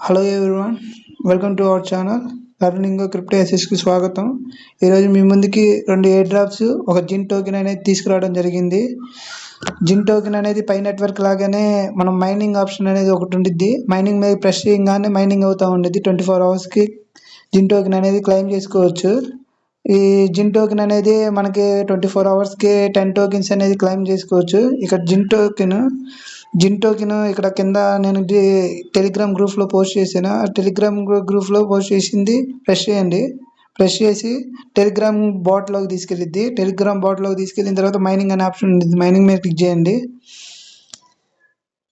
Hello everyone, welcome to our channel learning crypto ఎస్ఎస్కి స్వాగతం. ఈరోజు మీ ముందుకి 2 ఎయిర్ డ్రాప్స్, ఒక జిన్ టోకెన్ అనేది తీసుకురావడం జరిగింది. జిన్ టోకెన్ అనేది పై నెట్వర్క్ లాగానే మనం మైనింగ్ ఆప్షన్ అనేది ఒకటి ఉండిద్ది. మైనింగ్ మీద ప్రెస్ చేయగానే మైనింగ్ అవుతూ ఉండిద్ది. 24 అవర్స్కి జిన్ టోకెన్ అనేది క్లెయిమ్ చేసుకోవచ్చు. ఈ జిన్ టోకెన్ అనేది మనకి 24 అవర్స్కి 10 టోకెన్స్ అనేది క్లెయిమ్ చేసుకోవచ్చు. ఇక్కడ జిన్ టోకెన్ ఇక్కడ కింద నేను టెలిగ్రామ్ గ్రూప్లో పోస్ట్ చేశాను. ఆ టెలిగ్రామ్ గ్రూప్లో పోస్ట్ చేసింది ప్రెస్ చేసి టెలిగ్రామ్ బాట్లోకి తీసుకెళ్ళిద్ది. టెలిగ్రామ్ బాట్లోకి తీసుకెళ్ళిన తర్వాత మైనింగ్ అనే ఆప్షన్ ఉంటుంది. మైనింగ్ మీద క్లిక్ చేయండి.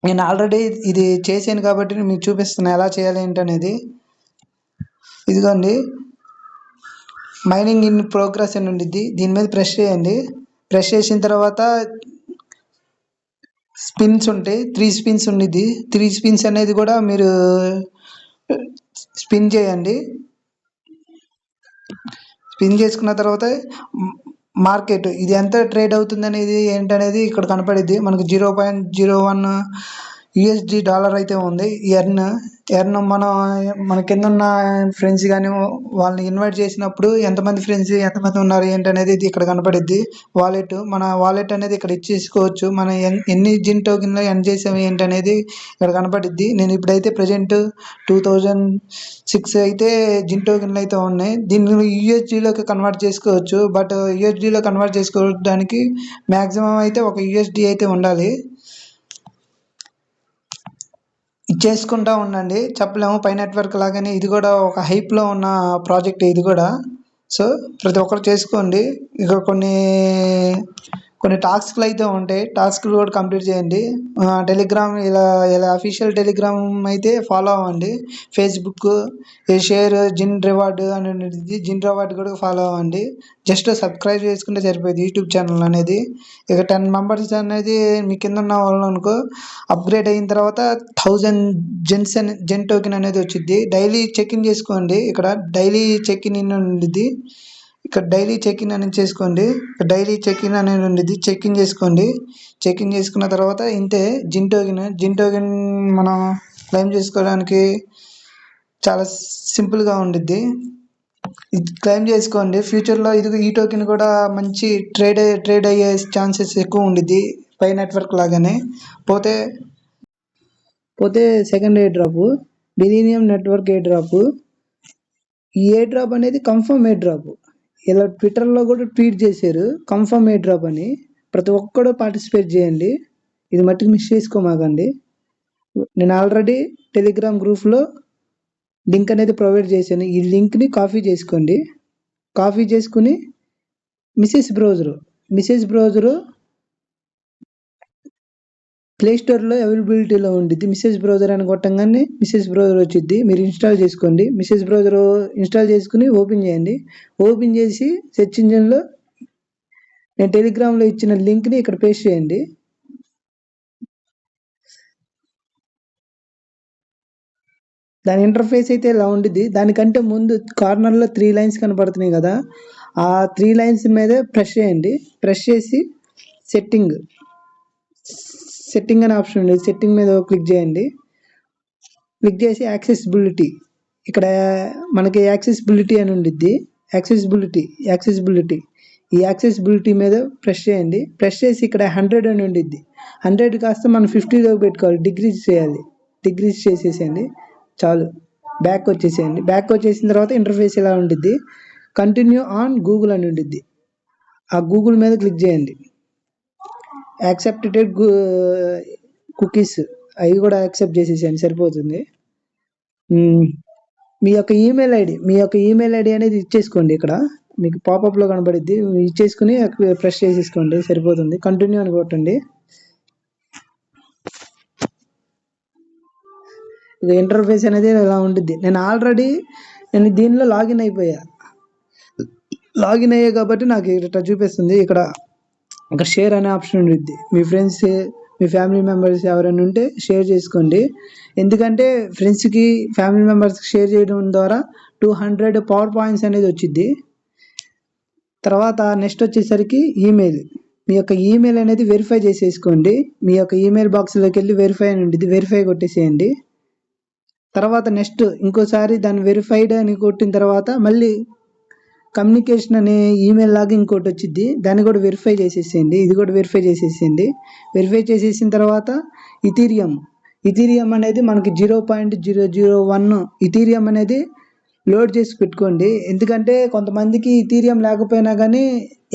నేను ఆల్రెడీ ఇది చేశాను కాబట్టి మీకు చూపిస్తున్నా ఎలా చేయాలి ఏంటనేది. ఇదిగోండి, మైనింగ్ ఇన్ ప్రోగ్రెస్ అని ఉండిద్ది. దీని మీద ప్రెస్ చేయండి. ప్రెస్ చేసిన తర్వాత స్పిన్స్ ఉంటాయి. 3 స్పిన్స్ ఉండిద్ది. 3 స్పిన్స్ అనేది కూడా మీరు స్పిన్ చేయండి. స్పిన్ చేసుకున్న తర్వాత మార్కెట్ ఇది ఎంత ట్రేడ్ అవుతుంది అనేది ఏంటనేది ఇక్కడ కనపడిద్ది. మనకు 0.01 యూఎస్డి డాలర్ అయితే ఉంది. ఎర్న్ మన కింద ఉన్న ఫ్రెండ్స్ కానీ వాళ్ళని ఇన్వైట్ చేసినప్పుడు ఎంతమంది ఫ్రెండ్స్ ఎంతమంది ఉన్నారు ఏంటనేది ఇది ఇక్కడ కనపడిద్ది. మన వాలెట్ అనేది ఇక్కడ ఇచ్చేసుకోవచ్చు. మనం ఎన్ని జిన్ టోకెన్లో ఎర్న్ చేసాము ఏంటనేది ఇక్కడ కనపడిద్ది. నేను ఇప్పుడైతే ప్రజెంట్ 2006 అయితే జిన్ టోకెన్లు అయితే ఉన్నాయి. దీన్ని యూఎస్డీలోకి కన్వర్ట్ చేసుకోవచ్చు. బట్ యూఎస్డీలో కన్వర్ట్ చేసుకోవడానికి మ్యాక్సిమం అయితే ఒక యూఎస్డీ అయితే ఉండాలి. చేసుకుంటా ఉండండి, చెప్పలేము. పై నెట్వర్క్ లాగానే ఇది కూడా ఒక హైప్లో ఉన్న ప్రాజెక్ట్ ఇది కూడా. సో ప్రతి ఒక్కరు చేసుకోండి. ఇక కొన్ని టాస్క్లు అయితే ఉంటాయి. టాస్క్లు కూడా కంప్లీట్ చేయండి. టెలిగ్రామ్ ఇలా అఫీషియల్ టెలిగ్రామ్ అయితే ఫాలో అవ్వండి. ఫేస్బుక్ షేర్ జిన్ రివార్డ్ అని ఉంటుంది. జిన్ రివార్డ్ కూడా ఫాలో అవ్వండి. జస్ట్ సబ్స్క్రైబ్ చేసుకుంటే సరిపోయింది యూట్యూబ్ ఛానల్ అనేది. ఇక 10 మెంబర్స్ అనేది మీ కింద ఉన్న వాళ్ళు అనుకో, అప్గ్రేడ్ అయిన తర్వాత 1000 జిన్ టోకెన్ అనేది వచ్చింది. డైలీ చెక్ ఇన్ చేసుకోండి. ఇక్కడ డైలీ చెక్ ఇన్ ఉండిద్ది. ఇక్కడ డైలీ చెక్ ఇన్ అనేది చేసుకోండి. డైలీ చెక్ ఇన్ అనేది ఉండిద్ది. చెక్ ఇన్ చేసుకోండి. చెక్ ఇన్ చేసుకున్న తర్వాత ఇంతే జిన్ టోకెన్ మనం క్లెయిమ్ చేసుకోవడానికి చాలా సింపుల్గా ఉండిద్ది. ఇది క్లెయిమ్ చేసుకోండి. ఫ్యూచర్లో ఈ టోకెన్ కూడా మంచి ట్రేడ్ అయ్యే ఛాన్సెస్ ఎక్కువ ఉండిద్ది. పై నెట్వర్క్ లాగానే. పోతే second air drop millennium network air drop. ఈ ఎయిర్ డ్రాప్ అనేది కన్ఫర్మ్ ఎయిర్ డ్రాప్. ఇలా ట్విట్టర్లో కూడా ట్వీట్ చేశారు కన్ఫర్మ్ ఎయిర్ డ్రాప్ అని. ప్రతి ఒక్కరు పార్టిసిపేట్ చేయండి. ఇది మట్టుకు మిస్ చేసుకోమాకండి. నేను ఆల్రెడీ టెలిగ్రామ్ గ్రూప్లో లింక్ అనేది ప్రొవైడ్ చేశాను. ఈ లింక్ని కాపీ చేసుకోండి. కాపీ చేసుకుని మిసెస్ బ్రౌజరు ప్లేస్టోర్లో అవైలబిలిటీలో ఉండిద్ది. మిసెస్ బ్రౌజర్ అని కొట్టంగానే మిసెస్ బ్రౌజర్ వచ్చింది. మీరు ఇన్స్టాల్ చేసుకోండి. మిసెస్ బ్రౌజర్ ఇన్స్టాల్ చేసుకుని ఓపెన్ చేయండి. ఓపెన్ చేసి సెర్చ్ ఇంజిన్లో నేను టెలిగ్రామ్లో ఇచ్చిన లింక్ని ఇక్కడ పేస్ట్ చేయండి. దాని ఇంటర్ఫేస్ అయితే ఇలా ఉండిద్ది. దానికంటే ముందు కార్నర్లో 3 లైన్స్ కనపడుతున్నాయి కదా, ఆ 3 లైన్స్ మీదే ప్రెస్ చేయండి. ప్రెస్ చేసి సెట్టింగ్ అనే ఆప్షన్ ఉంది. సెట్టింగ్ మీద క్లిక్ చేయండి. క్లిక్ చేసి యాక్సెసిబిలిటీ, ఇక్కడ మనకి యాక్సెసిబిలిటీ అని ఉండిద్ది. యాక్సెసిబిలిటీ ఈ యాక్సెసిబిలిటీ మీద ప్రెస్ చేయండి. ప్రెస్ చేసి ఇక్కడ 100 అని ఉండిద్ది. 100 కాస్త మనం 50లో పెట్టుకోవాలి. డిగ్రీస్ చేసేసేయండి. చాలు. బ్యాక్ వచ్చేసిన తర్వాత ఇంటర్ఫేస్ ఇలా ఉండిద్ది. కంటిన్యూ ఆన్ గూగుల్ అని ఉండిద్ది. ఆ గూగుల్ మీద క్లిక్ చేయండి. యాక్సెప్టెడ్ కుకీస్ అవి కూడా యాక్సెప్ట్ చేసేసేయండి, సరిపోతుంది. మీ యొక్క ఈమెయిల్ ఐడి అనేది ఇచ్చేసుకోండి. ఇక్కడ మీకు పాపప్లో కనబడిద్ది. ఇచ్చేసుకుని ప్రెస్ చేసేసుకోండి, సరిపోతుంది. కంటిన్యూ అని కొట్టండి. ఇక ఇంటర్ఫేస్ అనేది ఇలా ఉంటుంది. నేను దీనిలో లాగిన్ అయ్యా కాబట్టి నాకు ఇట్లా చూపిస్తుంది. ఇక్కడ షేర్ అనే ఆప్షన్ ఉంటుంది. మీ ఫ్రెండ్స్, మీ ఫ్యామిలీ మెంబర్స్ ఎవరైనా ఉంటే షేర్ చేసుకోండి. ఎందుకంటే ఫ్రెండ్స్కి, ఫ్యామిలీ మెంబర్స్కి షేర్ చేయడం ద్వారా 200 పవర్ పాయింట్స్ అనేది వచ్చింది. తర్వాత నెక్స్ట్ వచ్చేసరికి ఈమెయిల్. మీ యొక్క ఈమెయిల్ అనేది వెరిఫై చేసేసుకోండి. మీ యొక్క ఈమెయిల్ బాక్స్లోకి వెళ్ళి వెరిఫై అని ఉంటుంది. వెరిఫై కొట్టేసేయండి. తర్వాత నెక్స్ట్ ఇంకోసారి దాన్ని వెరిఫైడ్ అని కొట్టిన తర్వాత మళ్ళీ కమ్యూనికేషన్ అనే ఈమెయిల్ లాగా ఇంకోటి వచ్చింది, దాన్ని కూడా వెరిఫై చేసేసేయండి. ఇది కూడా వెరిఫై చేసేసేయండి. వెరిఫై చేసేసిన తర్వాత ఇథీరియం ఇథీరియం అనేది మనకి 0.001 ఇథీరియం అనేది లోడ్ చేసి పెట్టుకోండి. ఎందుకంటే కొంతమందికి ఇథీరియం లేకపోయినా కానీ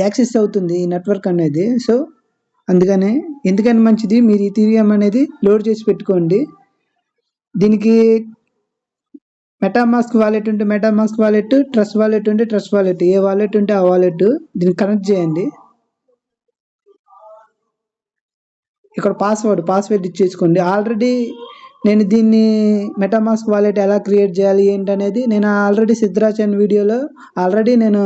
యాక్సెస్ అవుతుంది ఈ నెట్వర్క్ అనేది. సో ఎందుకని మంచిది మీరు ఇథీరియం అనేది లోడ్ చేసి పెట్టుకోండి. దీనికి మెటామాస్క్ వాలెట్ ఉంటే మెటామాస్క్ వాలెట్, ట్రస్ట్ వాలెట్ ఉంటే ట్రస్ట్ వాలెట్, ఏ వాలెట్ ఉంటే ఆ వాలెట్ దీనికి కనెక్ట్ చేయండి. ఇక్కడ పాస్వర్డ్ ఇచ్చేసుకోండి. ఆల్రెడీ నేను దీన్ని మెటామాస్క్ వాలెట్ ఎలా క్రియేట్ చేయాలి ఏంటనేది నేను ఆల్రెడీ సిద్ధరాచన్ వీడియోలో నేను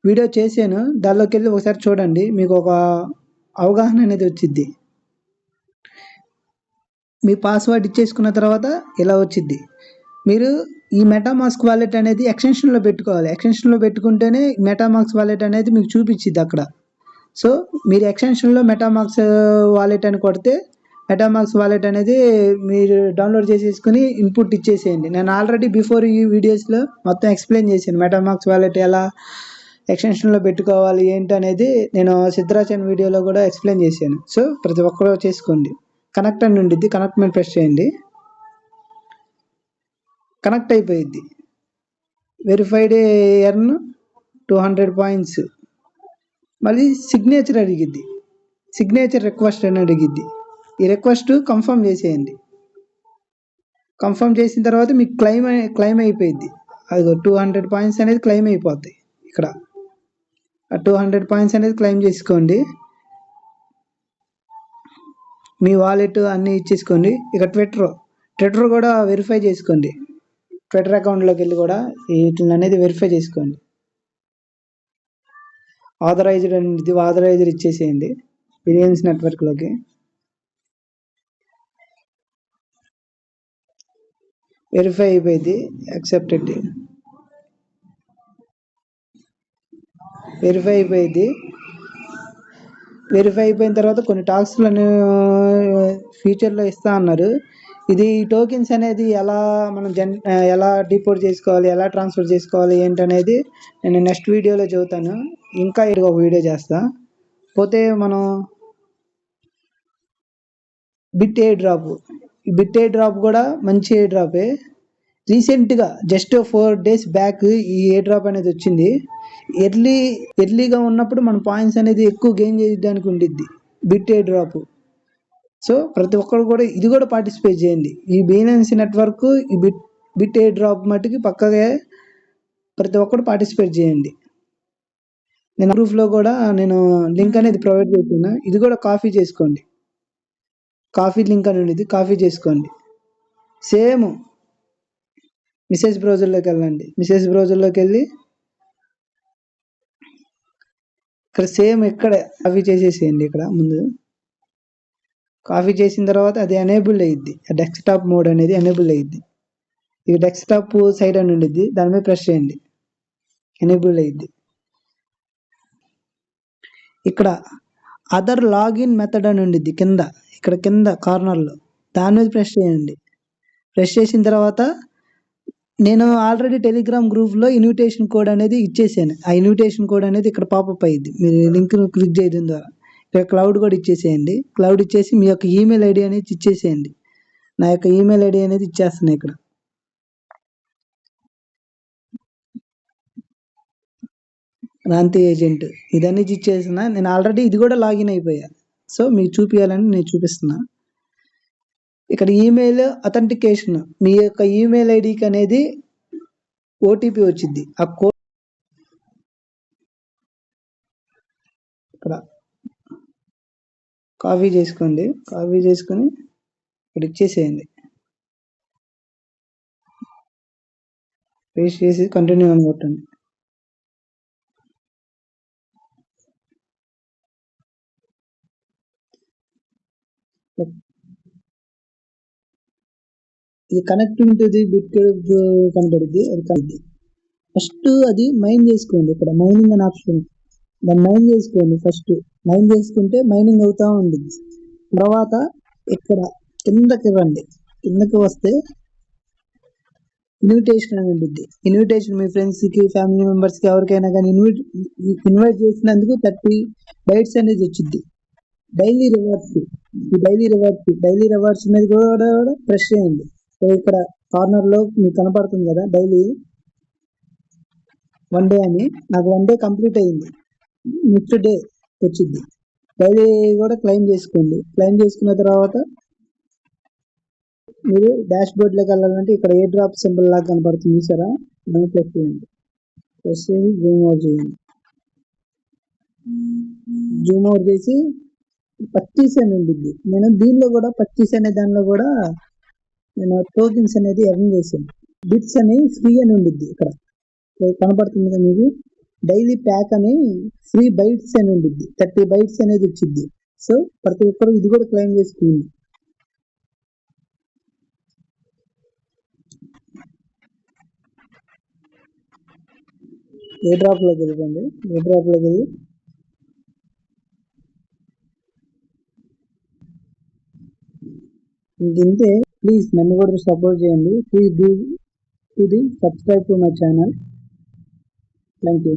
వీడియో చేశాను. దానిలోకి వెళ్ళి ఒకసారి చూడండి, మీకు ఒక అవగాహన అనేది వచ్చిద్ది. మీ పాస్వర్డ్ ఇచ్చేసుకున్న తర్వాత ఇలా వచ్చిద్ది. మీరు ఈ మెటామాస్క్ వాలెట్ అనేది ఎక్స్టెన్షన్లో పెట్టుకోవాలి. ఎక్స్టెన్షన్లో పెట్టుకుంటేనే మెటామాస్క్ వాలెట్ అనేది మీకు చూపించిద్ది అక్కడ. సో మీరు ఎక్స్టెన్షన్లో మెటామాస్క్ వాలెట్ అని కొడితే మెటామాస్క్ వాలెట్ అనేది మీరు డౌన్లోడ్ చేసేసుకుని ఇన్పుట్ ఇచ్చేసేయండి. నేను ఆల్రెడీ బిఫోర్ ఈ వీడియోస్లో మొత్తం ఎక్స్ప్లెయిన్ చేశాను మెటామాస్క్ వాలెట్ ఎలా ఎక్స్టెన్షన్లో పెట్టుకోవాలి ఏంటి అనేది. నేను సిద్ధరాచన్ వీడియోలో కూడా ఎక్స్ప్లెయిన్ చేశాను. సో ప్రతి ఒక్కరూ చేసుకోండి. కనెక్ట్ అని ఉండిద్ది, కనెక్ట్ మీద ప్రెస్ చేయండి. కనెక్ట్ అయిపోయిద్ది. Verified earn 200 points. మళ్ళీ సిగ్నేచర్ అడిగిద్ది, సిగ్నేచర్ రిక్వెస్ట్ అని అడిగిద్ది. ఈ రిక్వెస్ట్ కన్ఫర్మ్ చేసేయండి. కన్ఫర్మ్ చేసిన తర్వాత మీకు క్లెయిమ్ అయిపోయిద్ది. అది 200 పాయింట్స్ అనేది క్లెయిమ్ అయిపోతాయి. ఇక్కడ ఆ 200 పాయింట్స్ అనేది క్లెయిమ్ చేసుకోండి. మీ వాలెట్ అన్నీ ఇచ్చేసుకోండి. ఇక ట్విట్టర్ కూడా వెరిఫై చేసుకోండి. ట్విట్టర్ అకౌంట్లోకి వెళ్ళి కూడా వీటిని అనేది వెరిఫై చేసుకోండి. ఆథరైజ్డ్ ఇచ్చేసేయండి బిలియన్స్ నెట్వర్క్లోకి. వెరిఫై అయిపోయింది. యాక్సెప్టెడ్. వెరిఫై అయిపోయిన తర్వాత కొన్ని టాస్క్లను ఫ్యూచర్లో ఇస్తా అన్నారు. ఇది టోకెన్స్ అనేది ఎలా డిపోర్ట్ చేసుకోవాలి, ఎలా ట్రాన్స్ఫర్ చేసుకోవాలి ఏంటనేది నేను నెక్స్ట్ వీడియోలో చెబుతాను. ఇంకా ఒక వీడియో చేస్తా. పోతే మనం బిట్ ఎయిర్ డ్రాప్ కూడా మంచి ఎయిర్ డ్రాపే. రీసెంట్గా జస్ట్ 4 days బ్యాక్ ఈ ఎయిర్ డ్రాప్ అనేది వచ్చింది. ఎర్లీగా ఉన్నప్పుడు మన పాయింట్స్ అనేది ఎక్కువ గెయిన్ చేయడానికి ఉండిద్ది బిట్ ఎయిర్ డ్రాప్. సో ప్రతి ఒక్కరు కూడా ఇది కూడా పార్టిసిపేట్ చేయండి. ఈ బైనాన్స్ నెట్వర్క్ ఈ బిట్ ఎయిర్ డ్రాప్ మట్టుకి పక్కగా ప్రతి ఒక్కరు పార్టిసిపేట్ చేయండి. నేను గ్రూప్లో కూడా నేను లింక్ అనేది ప్రొవైడ్ చేస్తున్నా. ఇది కూడా కాపీ చేసుకోండి. కాపీ లింక్ అని ఉండేది, కాపీ చేసుకోండి. సేమ్ మెసేజ్ బ్రౌజర్లోకి వెళ్ళండి. మెసేజ్ బ్రౌజర్లోకి వెళ్ళి ఇక్కడ సేమ్ ఇక్కడ కాపీ చేసేసేయండి. ఇక్కడ ముందు కాపీ చేసిన తర్వాత అది ఎనేబుల్ అయ్యిద్ది. డెస్క్టాప్ మోడ్ అనేది ఎనేబుల్ అయ్యిద్ది. ఇది డెస్క్టాప్ సైడ్ అని ఉండిద్ది, దాని మీద ప్రెస్ చేయండి. ఎనేబుల్ అయ్యిద్ది. ఇక్కడ అదర్ లాగిన్ మెథడ్ అని ఉండిద్ది కింద కార్నర్లో, దాని మీద ప్రెస్ చేయండి. ప్రెస్ చేసిన తర్వాత నేను ఆల్రెడీ టెలిగ్రామ్ గ్రూప్లో ఇన్విటేషన్ కోడ్ అనేది ఇచ్చేసాను. ఆ ఇన్విటేషన్ కోడ్ అనేది ఇక్కడ పాపప్ అయ్యిద్ది. మీరు లింక్ను క్లిక్ చేయడం ద్వారా ఇక్కడ క్లౌడ్ కూడా ఇచ్చేసేయండి. క్లౌడ్ ఇచ్చేసి మీ యొక్క ఈమెయిల్ ఐడి అనేది ఇచ్చేసేయండి. నా యొక్క ఈమెయిల్ ఐడి అనేది ఇచ్చేస్తున్నాను. ఇక్కడ క్రాంతి ఏజెంట్ ఇదన్నీ ఇచ్చేసిన. నేను ఆల్రెడీ ఇది కూడా లాగిన్ అయిపోయా. సో మీకు చూపించాలని నేను చూపిస్తున్నా. ఇక్కడ ఈమెయిల్ అథెంటికేషన్, మీ యొక్క ఈమెయిల్ ఐడికి అనేది ఓటీపీ వచ్చింది. ఆ కోడ్ ఇక్కడ కాపీ చేసుకోండి. కాపీ చేసుకొని ఇక్కడ ఇచ్చేసేయండి. పేస్ట్ చేసి కంటిన్యూ అని కొట్టండి. ఇది కనెక్టింగ్ టు ది బిట్ కనబడుద్ది. అది కనబడుద్ది. ఫస్ట్ అది మైన్ చేసుకోండి. ఇక్కడ మైనింగ్ అని ఆప్షన్, దాన్ని మైన్ చేసుకోండి. ఫస్ట్ మైన్ చేసుకుంటే మైనింగ్ అవుతా ఉంటుంది. తర్వాత ఇక్కడ కిందకి రండి. కిందకి వస్తే ఇన్విటేషన్ అని ఉంటుంది. ఇన్విటేషన్ మీ ఫ్రెండ్స్కి, ఫ్యామిలీ మెంబర్స్కి ఎవరికైనా కానీ ఇన్వైట్ చేసినందుకు 30 బైట్స్ అనేది వచ్చింది. డైలీ రివార్డ్స్, డైలీ రివార్డ్స్ మీద కూడా ప్రెస్ చేయండి. సో ఇక్కడ కార్నర్లో మీకు కనపడుతుంది కదా డైలీ 1 డే అని. నాకు 1 డే కంప్లీట్ అయింది. నెక్స్ట్ డే వచ్చింది. డైలీ కూడా క్లెయిమ్ చేసుకోండి. క్లెయిమ్ చేసుకున్న తర్వాత మీరు డాష్ బోర్డ్లోకి వెళ్ళాలంటే ఇక్కడ ఏ డ్రాప్ సింబల్ లాగా కనపడుతుంది చూసారా, దాన్ని ప్రెస్ చేయండి. ప్రెస్ చేసి జూమ్ అవుట్ చేయండి. జూమ్ అవుట్ చేసి పర్చేస్ అని ఉంటుంది. నేను దీనిలో కూడా పర్చేస్ అనే దానిలో కూడా నేను టోకెన్స్ అనేది ఎర్న్ చేశాను. బిట్స్ అని ఫ్రీ అని ఉంటుంది. ఇక్కడ కనపడుతుంది కదా మీకు, డైలీ ప్యాక్ అని ఫ్రీ బైట్స్ అని ఉంటుంది. 30 బైట్స్ అనేది వచ్చింది. సో ప్రతి ఒక్కరు ఇది కూడా క్లెయిమ్ చేసుకుంది. ఏ డ్రాప్లోకి వెళ్ళిపోండి. ఏ డ్రాప్లోకి వెళ్ళి ఇంతే. ప్లీజ్ నన్ను కూడా సపోర్ట్ చేయండి. Please do subscribe to my channel. Thank you.